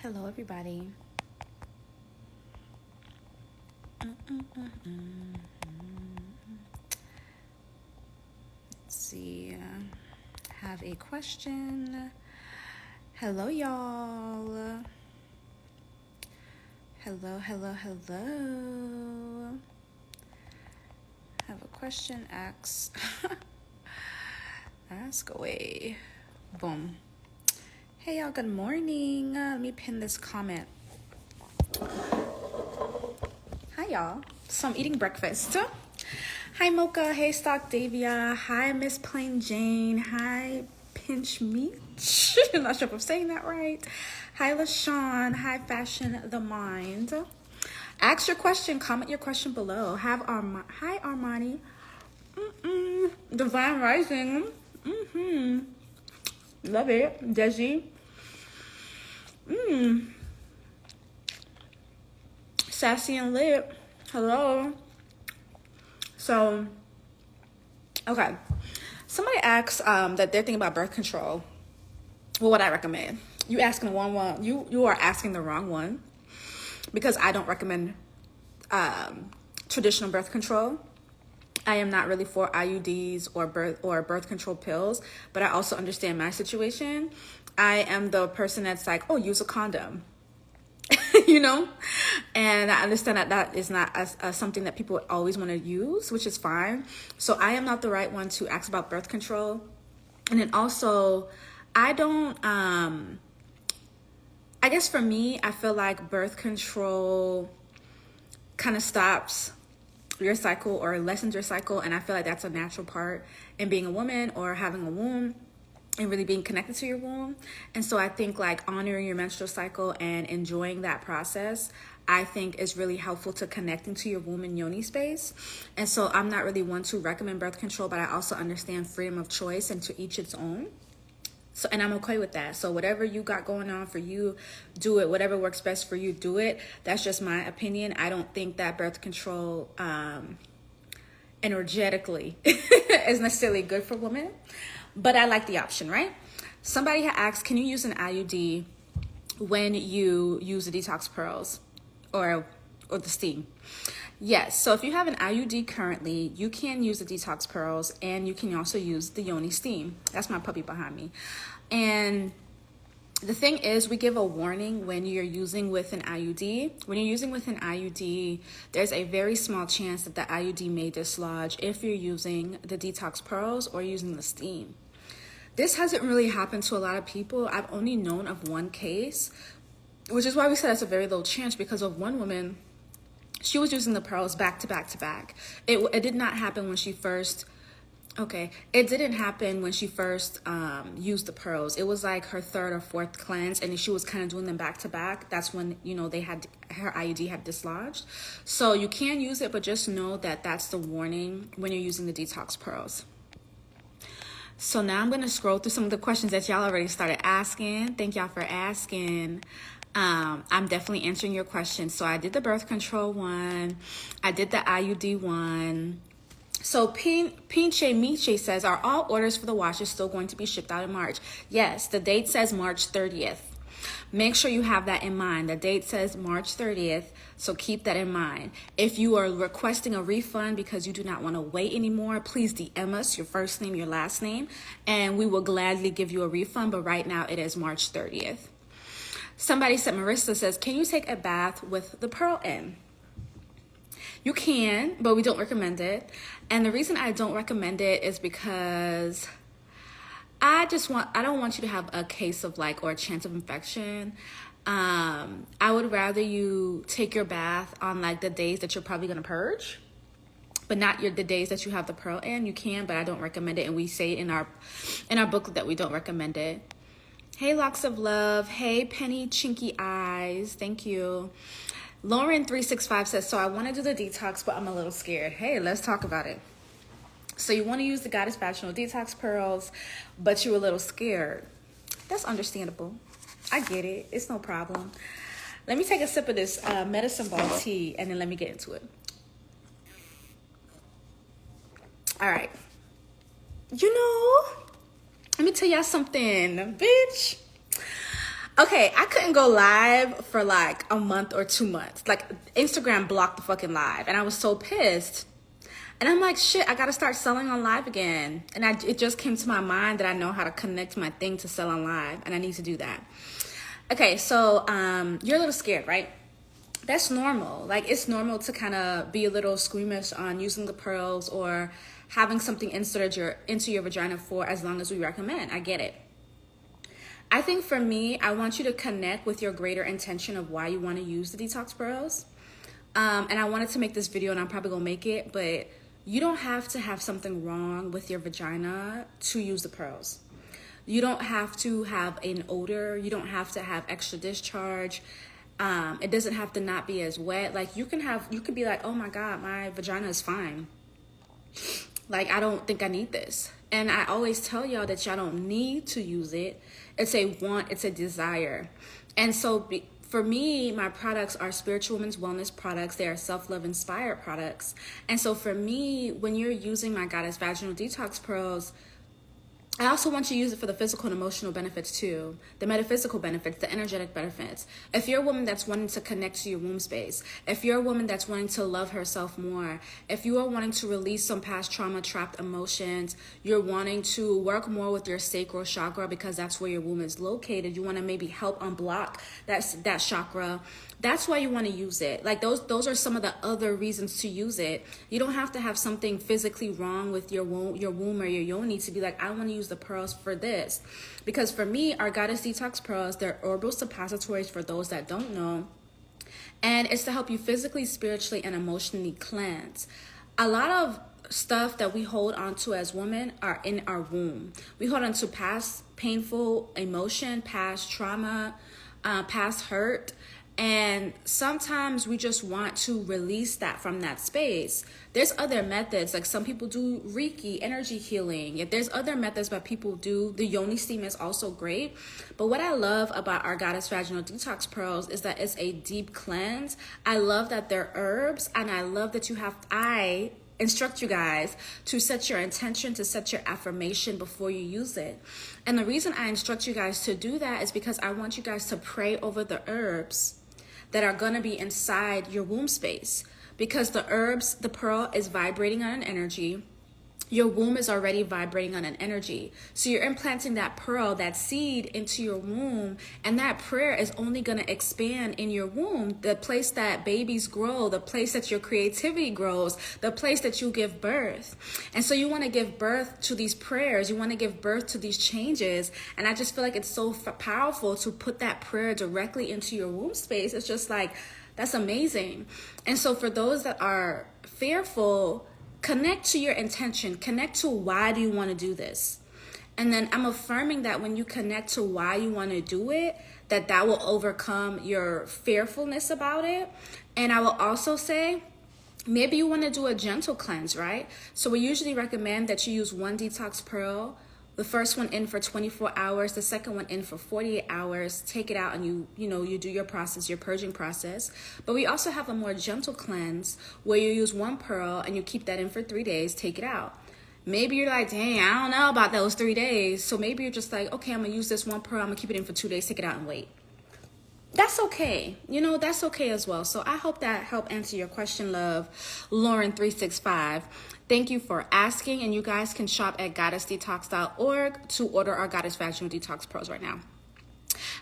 Hello, everybody. Let's see. Have a question. Hello, y'all. Hello. Have a question. Ask away. Boom. Hey, y'all. Good morning. Let me pin this comment. Hi, y'all. So I'm eating breakfast. Hi, Mocha. Hey, Stock Davia. Hi, Miss Plain Jane. Hi, Pinch Meat. I'm not sure if I'm saying that right. Hi, LaShawn. Hi, Fashion the Mind. Ask your question. Comment your question below. Hi, Armani. Divine Rising. Love it. Desi. Sassy and lit. Hello. So, okay. Somebody asks that they're thinking about birth control. What would I recommend? You asking the wrong one. You are asking the wrong one, because I don't recommend traditional birth control. I am not really for IUDs or birth control pills, but I also understand my situation. I am the person that's like, oh, use a condom. You know, and I understand that is not something that people always want to use, which is fine. So I am not the right one to ask about birth control. And then also, I don't, I guess for me, I feel like birth control kind of stops your cycle or lessens your cycle. And I feel like that's a natural part in being a woman or having a womb, and really being connected to your womb. And so I think like honoring your menstrual cycle and enjoying that process, I think is really helpful to connecting to your womb and yoni space. And so I'm not really one to recommend birth control, but I also understand freedom of choice and to each its own. So, and I'm okay with that. So whatever you got going on for you, do it. Whatever works best for you, do it. That's just my opinion. I don't think that birth control energetically is necessarily good for women. But I like the option, right? Somebody had asked, can you use an IUD when you use the detox pearls or the steam? Yes. So if you have an IUD currently, you can use the detox pearls, and you can also use the yoni steam. That's my puppy behind me. And the thing is, we give a warning when you're using with an IUD. When you're using with an IUD, there's a very small chance that the IUD may dislodge if you're using the detox pearls or using the steam. This hasn't really happened to a lot of people. I've only known of one case, which is why we said that's a very low chance, because of one woman, she was using the pearls back to back to back. It did not happen when she first, it didn't happen when she first used the pearls. It was like her third or fourth cleanse, and she was kind of doing them back to back. That's when, her IUD had dislodged. So you can use it, but just know that that's the warning when you're using the detox pearls. So now I'm going to scroll through some of the questions that y'all already started asking. Thank y'all for asking. I'm definitely answering your questions. So I did the birth control one. I did the IUD one. So Pinche Miche says, are all orders for the washes still going to be shipped out in March? Yes, the date says March 30th. Make sure you have that in mind. The date says March 30th, so keep that in mind. If you are requesting a refund because you do not want to wait anymore, please DM us your first name, your last name, and we will gladly give you a refund. But right now it is March 30th. Somebody said, Marissa says, can you take a bath with the pearl in? You can, but we don't recommend it. And the reason I don't recommend it is because I don't want you to have a case of or a chance of infection. I would rather you take your bath on the days that you're probably going to purge, but not the days that you have the pearl in. You can, but I don't recommend it. And we say in our booklet that we don't recommend it. Hey, Locks of Love. Hey, Penny Chinky Eyes. Thank you. Lauren365 says, so I want to do the detox, but I'm a little scared. Hey, let's talk about it. So you want to use the Goddess Vaginal Detox Pearls, but you're a little scared. That's understandable. I get it. It's no problem. Let me take a sip of this medicine ball tea, and then let me get into it. All right. Let me tell y'all something, bitch. Okay, I couldn't go live for like a month or 2 months. Like Instagram blocked the fucking live, and I was so pissed. And I'm like, shit, I gotta start selling on live again. And it just came to my mind that I know how to connect my thing to sell on live, and I need to do that. Okay, so you're a little scared, right? That's normal. Like, it's normal to kind of be a little squeamish on using the pearls or having something inserted into your vagina for as long as we recommend. I get it. I think for me, I want you to connect with your greater intention of why you want to use the detox pearls. And I wanted to make this video, and I'm probably gonna make it, but you don't have to have something wrong with your vagina to use the pearls. You don't have to have an odor. You don't have to have extra discharge. It doesn't have to not be as wet. Like you could be like, oh my God, my vagina is fine. Like, I don't think I need this. And I always tell y'all that y'all don't need to use it. It's a want, it's a desire. And so for me, my products are spiritual women's wellness products. They are self-love inspired products. And so for me, when you're using my Goddess Vaginal Detox Pearls, I also want you to use it for the physical and emotional benefits too, the metaphysical benefits, the energetic benefits. If you're a woman that's wanting to connect to your womb space, if you're a woman that's wanting to love herself more, if you are wanting to release some past trauma, trapped emotions, you're wanting to work more with your sacral chakra because that's where your womb is located, you want to maybe help unblock that chakra, that's why you want to use it. Like those are some of the other reasons to use it. You don't have to have something physically wrong with your womb or your yoni to be like, I want to use the pearls for this. Because for me, our Goddess Detox Pearls, they're herbal suppositories for those that don't know. And it's to help you physically, spiritually, and emotionally cleanse. A lot of stuff that we hold onto as women are in our womb. We hold onto past painful emotion, past trauma, past hurt. And sometimes we just want to release that from that space. There's other methods, like some people do Reiki, energy healing. If there's other methods that people do, the yoni steam is also great. But what I love about our Goddess Vaginal Detox Pearls is that it's a deep cleanse. I love that they're herbs, and I love that I instruct you guys to set your intention, to set your affirmation before you use it. And the reason I instruct you guys to do that is because I want you guys to pray over the herbs that are going to be inside your womb space, because the herbs, the pearl is vibrating on an energy. Your womb is already vibrating on an energy. So you're implanting that pearl, that seed into your womb, and that prayer is only going to expand in your womb, the place that babies grow, the place that your creativity grows, the place that you give birth. And so you want to give birth to these prayers. You want to give birth to these changes. And I just feel like it's so powerful to put that prayer directly into your womb space. It's just like, that's amazing. And so for those that are fearful, connect to your intention. Connect to why do you want to do this? And then I'm affirming that when you connect to why you want to do it, that will overcome your fearfulness about it. And I will also say, maybe you want to do a gentle cleanse, right? So we usually recommend that you use one detox pearl, the first one in for 24 hours, the second one in for 48 hours, take it out and you do your process, your purging process. But we also have a more gentle cleanse where you use one pearl and you keep that in for 3 days, take it out. Maybe you're like, dang, I don't know about those 3 days. So maybe you're just like, okay, I'm going to use this one pearl, I'm going to keep it in for 2 days, take it out and wait. That's okay. That's okay as well. So I hope that helped answer your question, love. Lauren365. Thank you for asking. And you guys can shop at goddessdetox.org to order our Goddess Vaginal Detox Pearls right now.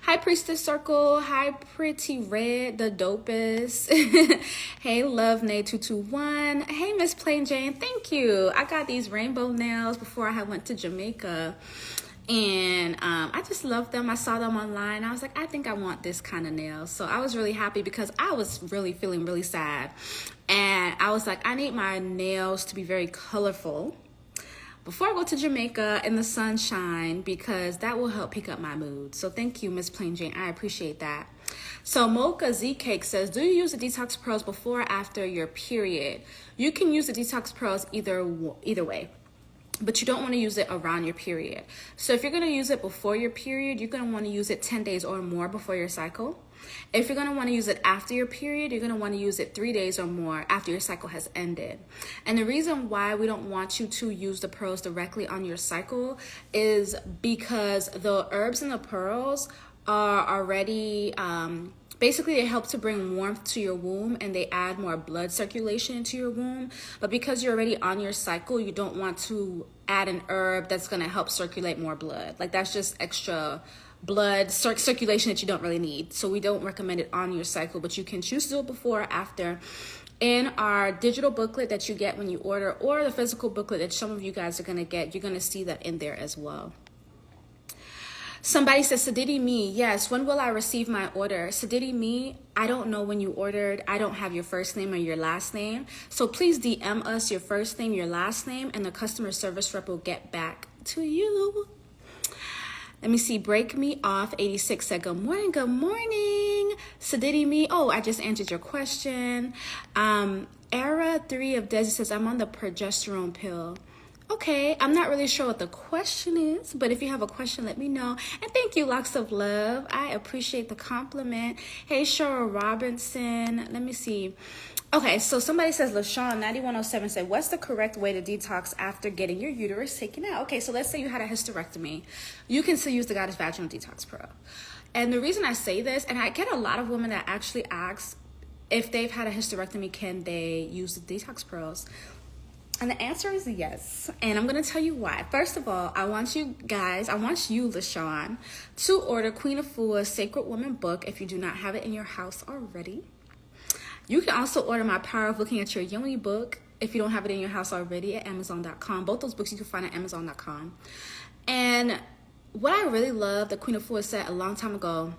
Hi, Priestess Circle. Hi, Pretty Red, the dopest. Hey, Love Nay 221. Hey, Miss Plain Jane. Thank you. I got these rainbow nails before I went to Jamaica. And I just love them. I saw them online. I was like, I think I want this kind of nails. So I was really happy because I was really feeling really sad. And I was like, I need my nails to be very colorful before I go to Jamaica in the sunshine, because that will help pick up my mood. So thank you, Miss Plain Jane. I appreciate that. So Mocha Z Cake says, do you use the detox pearls before or after your period? You can use the detox pearls either way, but you don't want to use it around your period. So if you're going to use it before your period, you're going to want to use it 10 days or more before your cycle. If you're going to want to use it after your period, you're going to want to use it 3 days or more after your cycle has ended. And the reason why we don't want you to use the pearls directly on your cycle is because the herbs and the pearls are already, basically they help to bring warmth to your womb and they add more blood circulation into your womb. But because you're already on your cycle, you don't want to add an herb that's going to help circulate more blood. Like that's just extra blood circulation that you don't really need. So we don't recommend it on your cycle, but you can choose to do it before or after. In our digital booklet that you get when you order, or the physical booklet that some of you guys are going to get, you're going to see that in there as well. Somebody says, Sadidi me, yes, when will I receive my order? Sadidi me, I don't know when you ordered. I don't have your first name or your last name. So please DM us your first name, your last name, and the customer service rep will get back to you. Let me see. Break Me Off 86 said, good morning. Good morning. Sadidi me. Oh, I just answered your question. Era 3 of Desi says, I'm on the progesterone pill. Okay, I'm not really sure what the question is, but if you have a question, let me know. And thank you, Locks of Love. I appreciate the compliment. Hey, Cheryl Robinson. Let me see. Okay, so somebody says, LaShawn 9107 said, what's the correct way to detox after getting your uterus taken out? Okay, so let's say you had a hysterectomy. You can still use the Goddess Vaginal Detox Pearl. And the reason I say this, and I get a lot of women that actually ask if they've had a hysterectomy, can they use the detox pearls? And the answer is yes. And I'm going to tell you why. First of all, I want you, LaShawn, to order Queen Afua's Sacred Woman book if you do not have it in your house already. You can also order my Power of Looking at Your Yoni book if you don't have it in your house already at Amazon.com. Both those books you can find at Amazon.com. And what I really love that Queen Afua said a long time ago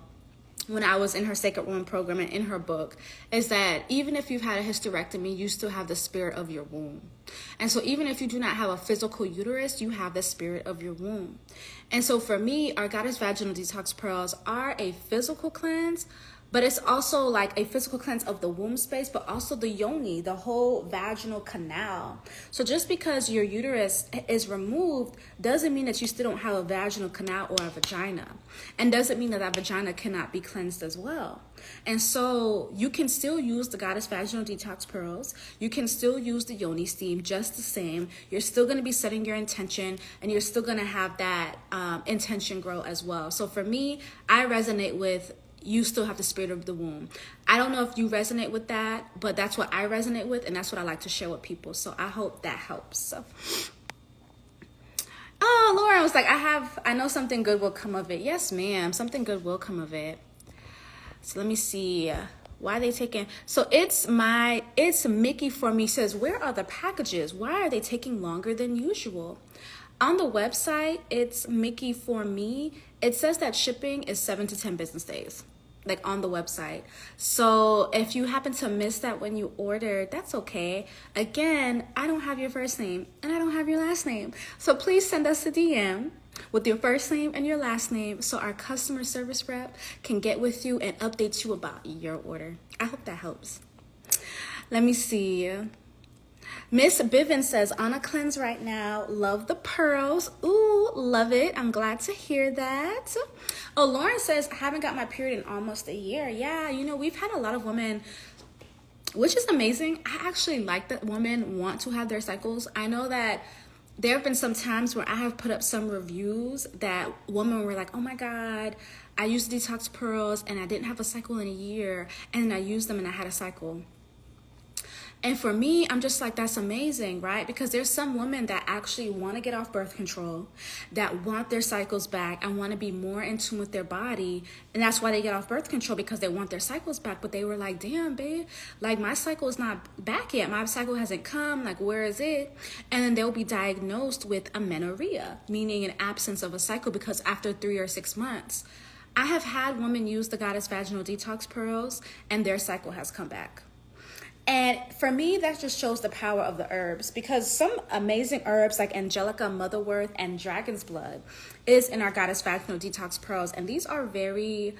when I was in her Sacred Woman program and in her book is that even if you've had a hysterectomy, you still have the spirit of your womb. And so even if you do not have a physical uterus, you have the spirit of your womb. And so for me, our Goddess Vaginal Detox Pearls are a physical cleanse, but it's also like a physical cleanse of the womb space, but also the yoni, the whole vaginal canal. So just because your uterus is removed doesn't mean that you still don't have a vaginal canal or a vagina. And doesn't mean that that vagina cannot be cleansed as well. And so you can still use the Goddess Vaginal Detox Pearls. You can still use the yoni steam just the same. You're still going to be setting your intention and you're still going to have that intention grow as well. So for me, I resonate with you still have the spirit of the womb. I don't know if you resonate with that, but that's what I resonate with, and that's what I like to share with people. So I hope that helps. So, oh, Lauren was like, I know something good will come of it. Yes, ma'am, something good will come of it. So let me see. Why are they taking? So it's Mickey for me says, where are the packages? Why are they taking longer than usual? On the website, it's Mickey for me. It says that shipping is 7 to 10 business days, like on the website. So if you happen to miss that when you ordered, that's okay. Again, I don't have your first name and I don't have your last name. So please send us a DM with your first name and your last name so our customer service rep can get with you and update you about your order. I hope that helps. Let me see. Miss Bivin says, on a cleanse right now. Love the pearls. Ooh, love it. I'm glad to hear that. Oh, Lauren says, I haven't got my period in almost a year. Yeah, you know, we've had a lot of women, which is amazing. I actually like that women want to have their cycles. I know that there have been some times where I have put up some reviews that women were like, oh my God, I used detox pearls and I didn't have a cycle in a year. And then I used them and I had a cycle. And for me, I'm just like, that's amazing, right? Because there's some women that actually want to get off birth control, that want their cycles back and want to be more in tune with their body. And that's why they get off birth control, because they want their cycles back. But they were like, damn, babe, like my cycle is not back yet. My cycle hasn't come. Like, where is it? And then they'll be diagnosed with amenorrhea, meaning an absence of a cycle, because after 3 or 6 months, I have had women use the Goddess Vaginal Detox Pearls and their cycle has come back. And for me, that just shows the power of the herbs, because some amazing herbs like Angelica, Motherworth, and Dragon's Blood is in our Goddess Vaginal Detox Pearls. And these are very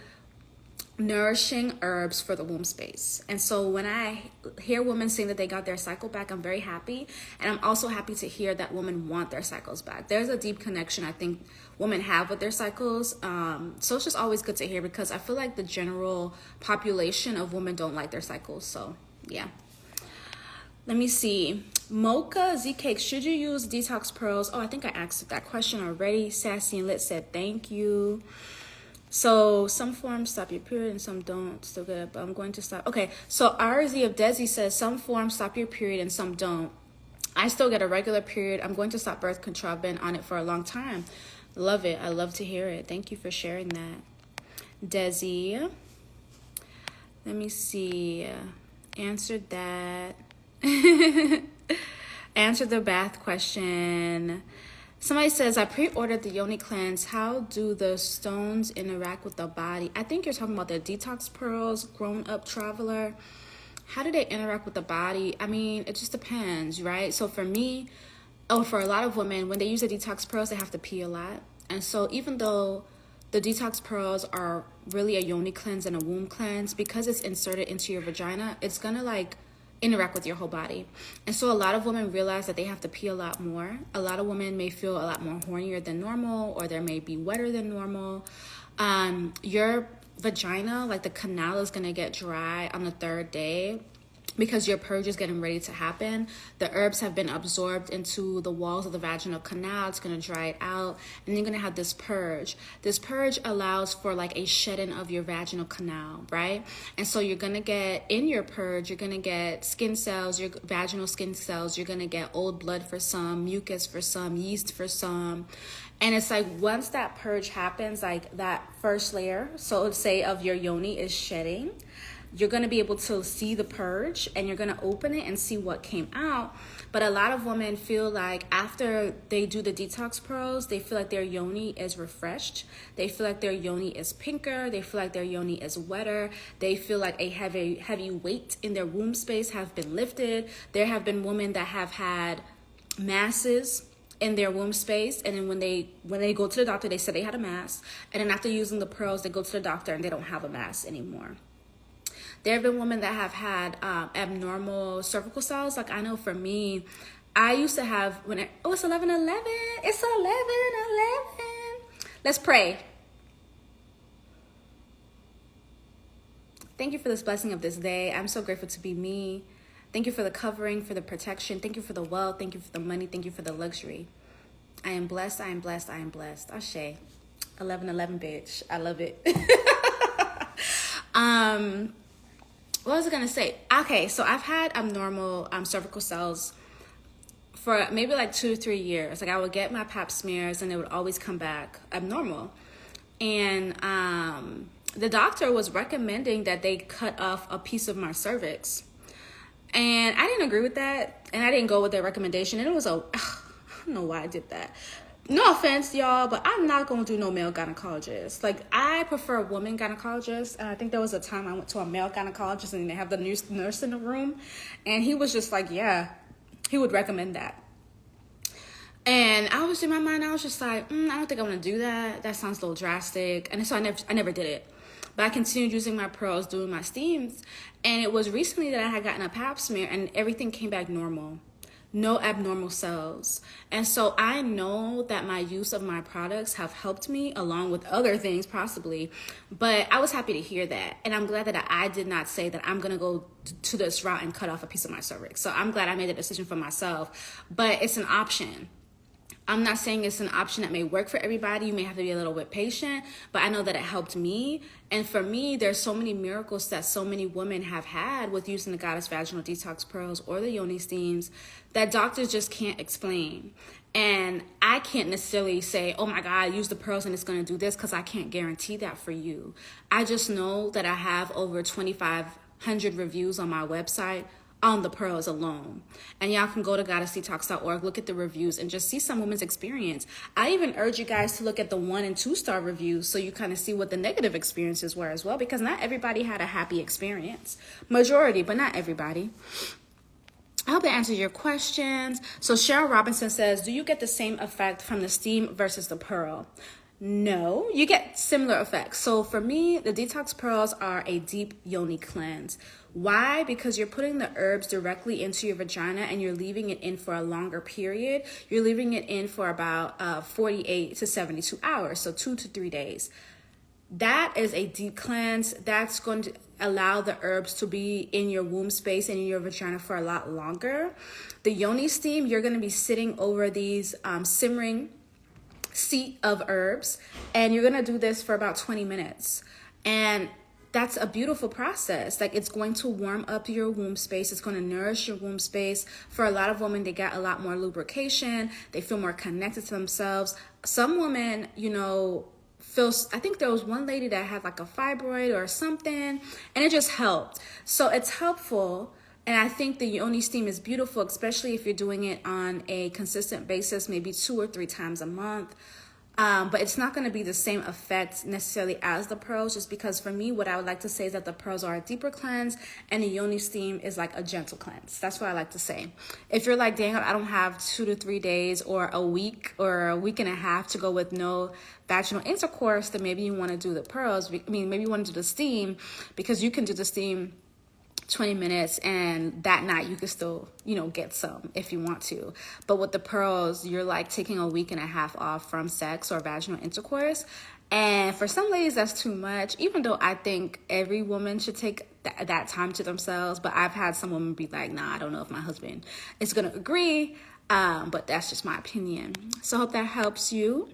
nourishing herbs for the womb space. And so when I hear women saying that they got their cycle back, I'm very happy. And I'm also happy to hear that women want their cycles back. There's a deep connection I think women have with their cycles. So it's just always good to hear, because I feel like the general population of women don't like their cycles. So yeah. Let me see. Mocha Z Cake, should you use detox pearls? Oh, I think I asked that question already. Sassy and Lit said thank you. So some forms stop your period and some don't. Still good, but I'm going to stop. Okay, so RZ of Desi says some forms stop your period and some don't. I still get a regular period. I'm going to stop birth control. I've been on it for a long time. Love it. I love to hear it. Thank you for sharing that. Desi. Let me see. Answered that. Answered the bath question. Somebody says, I pre-ordered the Yoni cleanse. How do the stones interact with the body? I think you're talking about the detox pearls, grown up traveler. How do they interact with the body? I mean, it just depends, right? So for me, for a lot of women, when they use the detox pearls, they have to pee a lot. And so even though the detox pearls are really a yoni cleanse and a womb cleanse, because it's inserted into your vagina, it's going to like interact with your whole body. And so a lot of women realize that they have to pee a lot more. A lot of women may feel a lot more hornier than normal, or they may be wetter than normal. Your vagina, like the canal, is going to get dry on the third day because your purge is getting ready to happen. The herbs have been absorbed into the walls of the vaginal canal. It's going to dry it out, and you're going to have this purge. This purge allows for like a shedding of your vaginal canal, right? And so you're going to get, in your purge, you're going to get skin cells, your vaginal skin cells. You're going to get old blood for some, mucus for some, yeast for some. And it's like once that purge happens, like that first layer, so let's say of your yoni is shedding, you're going to be able to see the purge and you're going to open it and see what came out. But a lot of women feel like after they do the detox pearls, they feel like their yoni is refreshed. They feel like their yoni is pinker. They feel like their yoni is wetter. They feel like a heavy weight in their womb space have been lifted. There have been women that have had masses in their womb space, and then when they go to the doctor, they said they had a mass, and then after using the pearls, they go to the doctor and they don't have a mass anymore. There have been women that have had abnormal cervical cells. Like I know for me, I used to have it's 11:11. It's 11:11. Let's pray. Thank you for this blessing of this day. I'm so grateful to be me. Thank you for the covering, for the protection. Thank you for the wealth. Thank you for the money. Thank you for the luxury. I am blessed. I am blessed. I am blessed. Ashe. 11:11, bitch. I love it. What was I gonna say? Okay, so I've had abnormal cervical cells for maybe like 2 or 3 years. Like I would get my pap smears and it would always come back abnormal. And the doctor was recommending that they cut off a piece of my cervix. And I didn't agree with that. And I didn't go with their recommendation. And it was I don't know why I did that. No offense, y'all, but I'm not going to do no male gynecologist. Like, I prefer a woman gynecologist. And I think there was a time I went to a male gynecologist and they have the nurse in the room. And he was just like, yeah, he would recommend that. And I was in my mind, I was just like, I don't think I want to do that. That sounds a little drastic. And so I never did it. But I continued using my pearls, doing my steams. And it was recently that I had gotten a pap smear and everything came back normal. No abnormal cells. And so I know that my use of my products have helped me along with other things possibly, but I was happy to hear that. And I'm glad that I did not say that I'm going to go to this route and cut off a piece of my cervix. So I'm glad I made the decision for myself, but it's an option. I'm not saying it's an option that may work for everybody. You may have to be a little bit patient, but I know that it helped me. And for me, there's so many miracles that so many women have had with using the Goddess Vaginal Detox Pearls or the Yoni Steams that doctors just can't explain. And I can't necessarily say, oh my God, use the pearls and it's going to do this, because I can't guarantee that for you. I just know that I have over 2,500 reviews on my website on the pearls alone. And y'all can go to goddessdetox.org, look at the reviews, and just see some women's experience. I even urge you guys to look at the 1- and 2-star reviews so you kind of see what the negative experiences were as well, because not everybody had a happy experience. Majority, but not everybody. I hope that answers your questions. So Cheryl Robinson says, do you get the same effect from the steam versus the pearl? No, you get similar effects. So for me, the detox pearls are a deep yoni cleanse. Why? Because you're putting the herbs directly into your vagina and you're leaving it in for a longer period. You're leaving it in for about 48 to 72 hours, so 2 to 3 days. That is a deep cleanse. That's going to allow the herbs to be in your womb space and in your vagina for a lot longer. The yoni steam, you're going to be sitting over these simmering seat of herbs, and you're going to do this for about 20 minutes. And that's a beautiful process. Like, it's going to warm up your womb space. It's going to nourish your womb space. For a lot of women, they get a lot more lubrication. They feel more connected to themselves. Some women, you know, I think there was one lady that had like a fibroid or something, and it just helped. So it's helpful. And I think the yoni steam is beautiful, especially if you're doing it on a consistent basis, maybe 2 or 3 times a month. But it's not going to be the same effect necessarily as the pearls, just because for me, what I would like to say is that the pearls are a deeper cleanse and the yoni steam is like a gentle cleanse. That's what I like to say. If you're like, Daniel, I don't have 2 to 3 days or a week and a half to go with no vaginal intercourse, then maybe you want to do the pearls. I mean, maybe you want to do the steam, because you can do the steam 20 minutes and that night you can still, you know, get some if you want to. But with the pearls, you're like taking a week and a half off from sex or vaginal intercourse. And for some ladies, that's too much, even though I think every woman should take that time to themselves. But I've had some women be like, nah, I don't know if my husband is going to agree. But that's just my opinion. So I hope that helps you.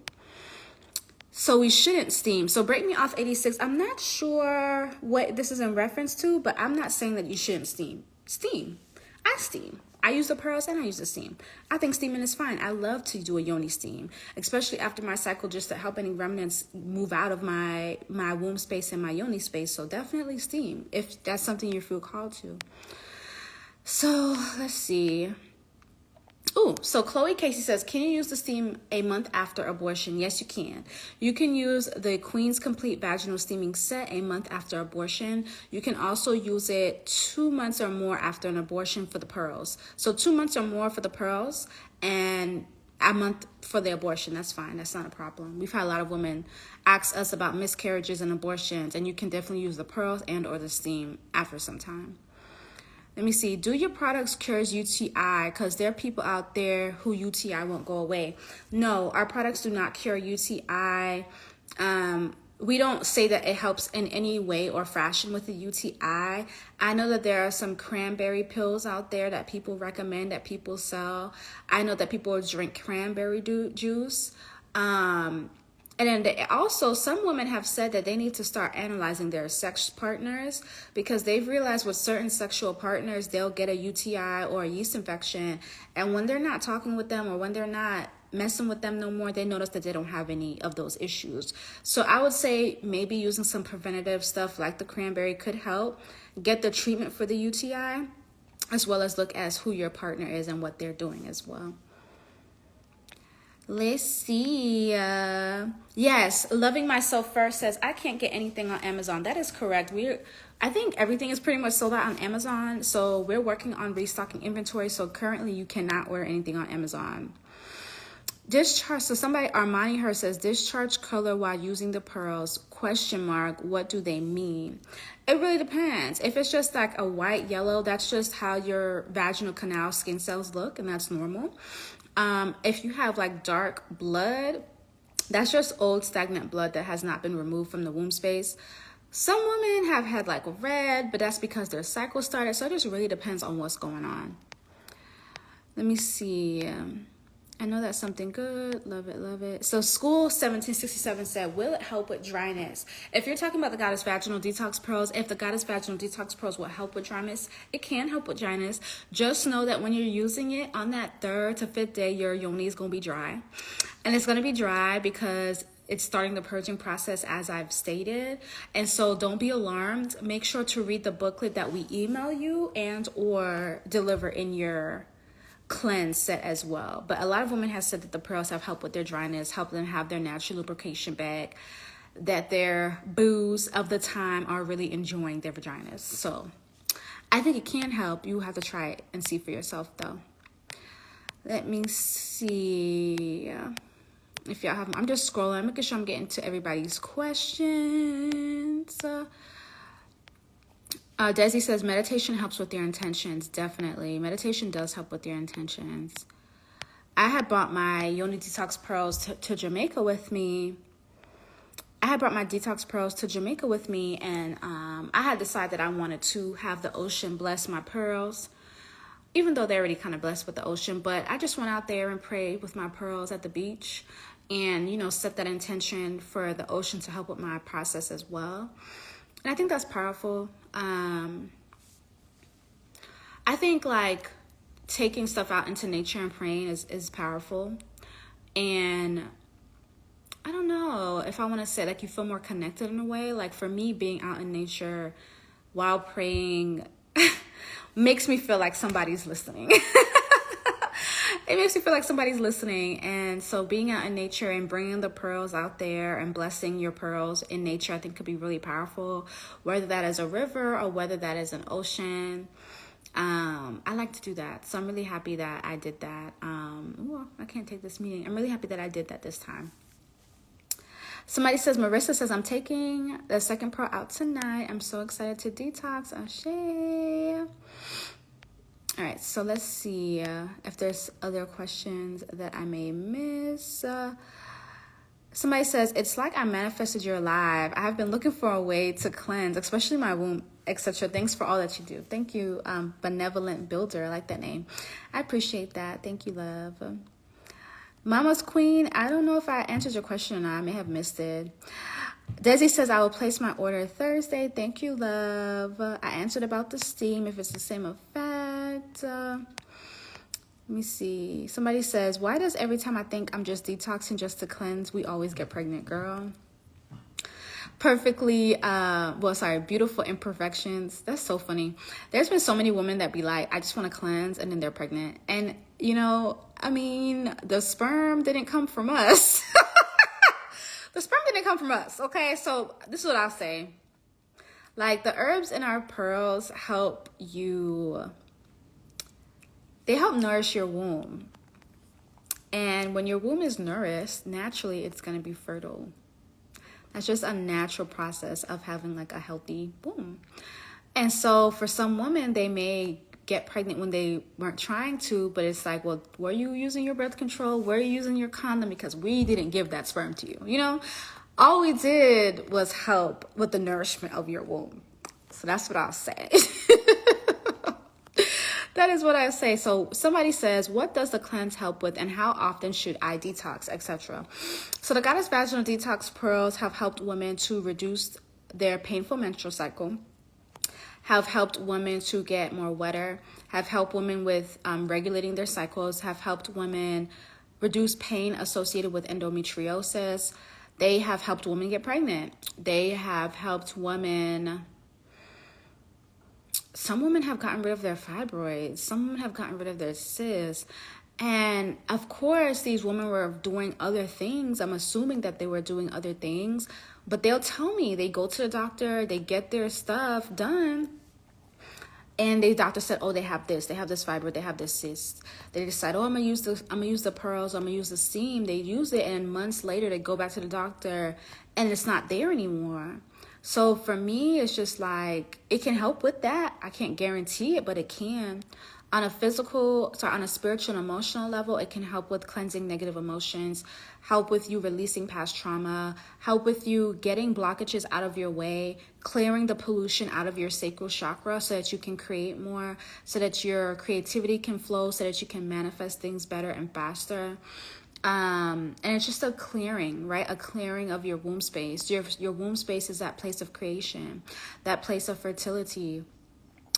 So we shouldn't steam. So Break Me Off 86, I'm not sure what this is in reference to, but I'm not saying that you shouldn't steam. Steam. I steam. I use the pearls and I use the steam. I think steaming is fine. I love to do a yoni steam, especially after my cycle, just to help any remnants move out of my womb space and my yoni space. So definitely steam if that's something you feel called to. So let's see. Oh, so Chloe Casey says, can you use the steam a month after abortion? Yes, you can. You can use the Queen's Complete Vaginal Steaming Set a month after abortion. You can also use it 2 months or more after an abortion for the pearls. So 2 months or more for the pearls and a month for the abortion. That's fine. That's not a problem. We've had a lot of women ask us about miscarriages and abortions, and you can definitely use the pearls and or the steam after some time. Let me see. Do your products cures UTI? Because there are people out there who UTI won't go away. No, our products do not cure UTI. We don't say that it helps in any way or fashion with the UTI. I know that there are some cranberry pills out there that people recommend, that people sell. I know that people drink cranberry juice. And then also, some women have said that they need to start analyzing their sex partners, because they've realized with certain sexual partners, they'll get a UTI or a yeast infection. And when they're not talking with them or when they're not messing with them no more, they notice that they don't have any of those issues. So I would say maybe using some preventative stuff like the cranberry could help get the treatment for the UTI, as well as look as who your partner is and what they're doing as well. Let's see. Yes, Loving Myself First says, I can't get anything on Amazon. That is correct. I think everything is pretty much sold out on Amazon. So we're working on restocking inventory. So currently you cannot order anything on Amazon. Discharge. So somebody, Armani Her, says, discharge color while using the pearls, ? What do they mean? It really depends. If it's just like a white, yellow, that's just how your vaginal canal skin cells look, and that's normal. If you have like dark blood, that's just old stagnant blood that has not been removed from the womb space. Some women have had like red, but that's because their cycle started. So it just really depends on what's going on. Let me see. I know that's something good. Love it, love it. So School 1767 said, will it help with dryness? If you're talking about the Goddess Vaginal Detox Pearls, if the Goddess Vaginal Detox Pearls will help with dryness, it can help with dryness. Just know that when you're using it on that 3rd to 5th day, your yoni is going to be dry. And it's going to be dry because it's starting the purging process, as I've stated. And so don't be alarmed. Make sure to read the booklet that we email you and or deliver in your cleanse set as well. But a lot of women have said that the pearls have helped with their dryness, help them have their natural lubrication back, that their boos of the time are really enjoying their vaginas. So I think it can help. You have to try it and see for yourself though. Let me see if y'all have. I'm just scrolling. I'm making sure I'm getting to everybody's questions. Desi says, meditation helps with your intentions. Definitely. Meditation does help with your intentions. I had brought my Yoni Detox Pearls to Jamaica with me. And I had decided that I wanted to have the ocean bless my pearls, even though they're already kind of blessed with the ocean. But I just went out there and prayed with my pearls at the beach. and, you know, set that intention for the ocean to help with my process as well. And I think that's powerful. I think like taking stuff out into nature and praying is powerful. And I don't know if I want to say like you feel more connected in a way. Like for me, being out in nature while praying makes me feel like somebody's listening. It makes me feel like somebody's listening. And so being out in nature and bringing the pearls out there and blessing your pearls in nature, I think could be really powerful, whether that is a river or whether that is an ocean. I like to do that. So I'm really happy that I did that. Ooh, I can't take this meeting. I'm really happy that I did that this time. Somebody says, Marissa says, I'm taking the second pearl out tonight. I'm so excited to detox. Ashe. All right, so let's see if there's other questions that I may miss. Somebody says, it's like I manifested your live. I have been looking for a way to cleanse, especially my womb, etc. Thanks for all that you do. Thank you, Benevolent Builder. I like that name. I appreciate that. Thank you, love. Mama's Queen, I don't know if I answered your question or not. I may have missed it. Desi says, I will place my order Thursday. Thank you, love. I answered about the steam, if it's the same effect. Let me see. Somebody says, why does every time I think I'm just detoxing just to cleanse, we always get pregnant, girl? Beautiful imperfections. That's so funny. There's been so many women that be like, I just want to cleanse, and then they're pregnant. And, you know, I mean, the sperm didn't come from us. The sperm didn't come from us, okay? So this is what I'll say. Like, the herbs in our pearls help you, they help nourish your womb. And when your womb is nourished, naturally it's going to be fertile. That's just a natural process of having like a healthy womb. And so for some women, they may get pregnant when they weren't trying to, but it's like, well, were you using your birth control? Were you using your condom? Because we didn't give that sperm to you, you know? All we did was help with the nourishment of your womb. So that's what I'll say. That is what I say. So somebody says, what does the cleanse help with, and how often should I detox, etc.? So the Goddess Vaginal Detox Pearls have helped women to reduce their painful menstrual cycle, have helped women to get more wetter, have helped women with regulating their cycles, have helped women reduce pain associated with endometriosis. They have helped women get pregnant. They have helped women. Some women have gotten rid of their fibroids. Some women have gotten rid of their cysts. And of course, these women were doing other things. I'm assuming that they were doing other things. But they'll tell me, they go to the doctor, they get their stuff done. And the doctor said, oh, they have this fibroid, they have this cyst. They decide, oh, I'm gonna use the pearls, I'm gonna use the steam. They use it, and months later they go back to the doctor and it's not there anymore. So for me, it's just like, it can help with that. I can't guarantee it, but it can. On a spiritual and emotional level, it can help with cleansing negative emotions, help with you releasing past trauma, help with you getting blockages out of your way, clearing the pollution out of your sacral chakra so that you can create more, so that your creativity can flow, so that you can manifest things better and faster. And it's just a clearing, right? A clearing of your womb space. Your womb space is that place of creation, that place of fertility.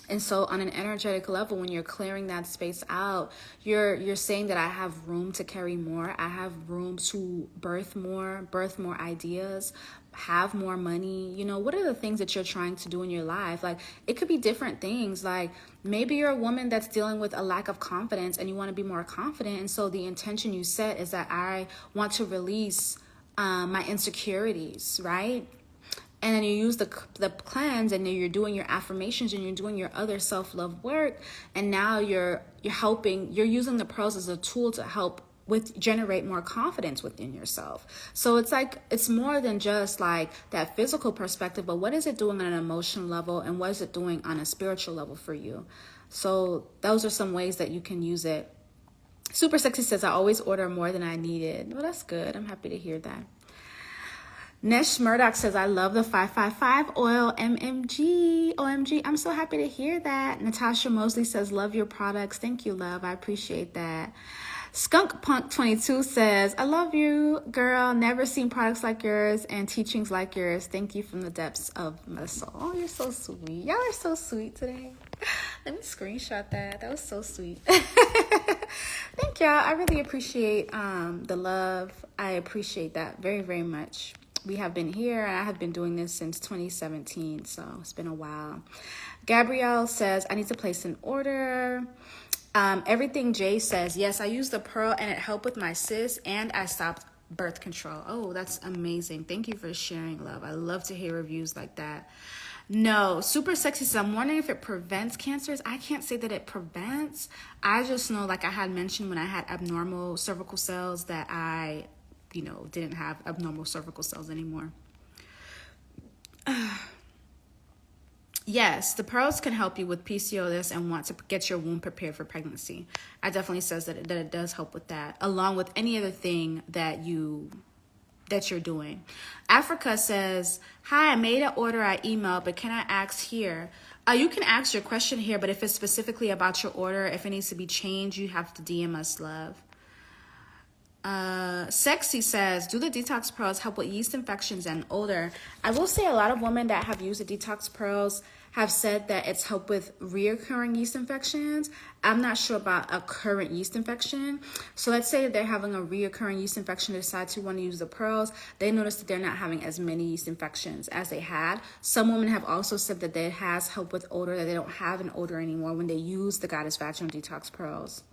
And so on an energetic level, when you're clearing that space out, you're saying that I have room to carry more. I have room to birth more ideas, have more money. You know, what are the things that you're trying to do in your life? Like, it could be different things. Like, maybe you're a woman that's dealing with a lack of confidence and you want to be more confident. And so the intention you set is that I want to release my insecurities, right? And then you use the cleanse, and then you're doing your affirmations and you're doing your other self-love work. And now you're using the pearls as a tool to help generate more confidence within yourself. So it's like, it's more than just like that physical perspective, but what is it doing on an emotional level, and what is it doing on a spiritual level for you? So those are some ways that you can use it. Super Sexy says, I always order more than I needed. Well, that's good. I'm happy to hear that. Nesh Murdoch says, I love the 555 oil. MMG. OMG. I'm so happy to hear that. Natasha Mosley says, love your products. Thank you, love. I appreciate that. Skunk Punk 22 says, I love you, girl. Never seen products like yours and teachings like yours. Thank you from the depths of my soul. Oh, you're so sweet. Y'all are so sweet today. Let me screenshot that. That was so sweet. Thank y'all. I really appreciate the love. I appreciate that very, very much. We have been here, and I have been doing this since 2017, so it's been a while. Gabrielle says, I need to place an order. Everything Jay says, yes, I used the pearl and it helped with my cyst and I stopped birth control. Oh, that's amazing. Thank you for sharing, love. I love to hear reviews like that. No, Super Sexy says, I'm wondering if it prevents cancers. I can't say that it prevents. I just know, like I had mentioned when I had abnormal cervical cells, that I, didn't have abnormal cervical cells anymore. Yes, the pearls can help you with PCOS and want to get your womb prepared for pregnancy. I definitely says that it does help with that, along with any other thing that you're doing. Africa says, hi, I made an order, I emailed, but can I ask here? You can ask your question here, but if it's specifically about your order, if it needs to be changed, you have to DM us, love. Sexy says, do the detox pearls help with yeast infections and odor? I will say a lot of women that have used the detox pearls have said that it's helped with reoccurring yeast infections. I'm not sure about a current yeast infection. So let's say that they're having a reoccurring yeast infection, decide to want to use the pearls. They notice that they're not having as many yeast infections as they had. Some women have also said that it has helped with odor, that they don't have an odor anymore when they use the Goddess Vaginal Detox Pearls.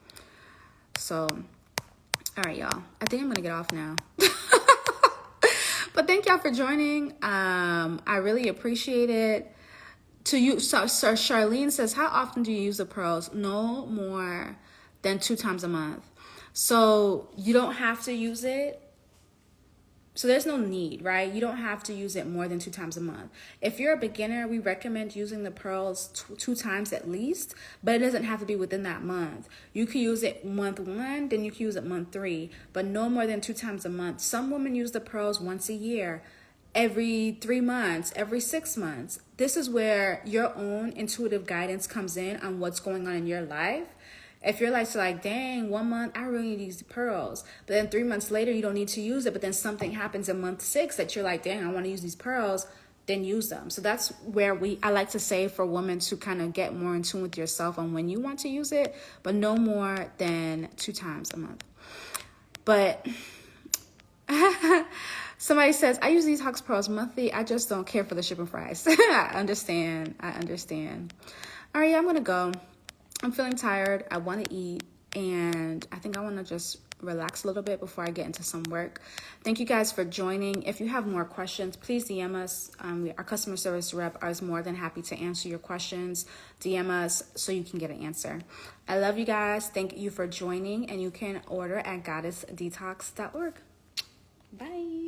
So, all right, y'all. I think I'm going to get off now. But thank y'all for joining. I really appreciate it. So Charlene says, how often do you use the pearls? No more than 2 times a month. So you don't have to use it. So there's no need, right? You don't have to use it more than 2 times a month. If you're a beginner, we recommend using the pearls 2 times at least, but it doesn't have to be within that month. You can use it month 1, then you can use it month 3, but no more than 2 times a month. Some women use the pearls once a year, every 3 months, every 6 months. This is where your own intuitive guidance comes in on what's going on in your life. If you're like, dang, 1 month, I really need these pearls. But then 3 months later, you don't need to use it. But then something happens in month 6 that you're like, dang, I want to use these pearls, then use them. So that's where I like to say for women to kind of get more in tune with yourself on when you want to use it, but no more than 2 times a month. But somebody says, I use detox pearls monthly. I just don't care for the shipping price. I understand. All right, I'm going to go. I'm feeling tired. I want to eat, and I think I want to just relax a little bit before I get into some work. Thank you guys for joining. If you have more questions, please DM us. Our customer service rep is more than happy to answer your questions. DM us so you can get an answer. I love you guys. Thank you for joining, and you can order at goddessdetox.org. Bye.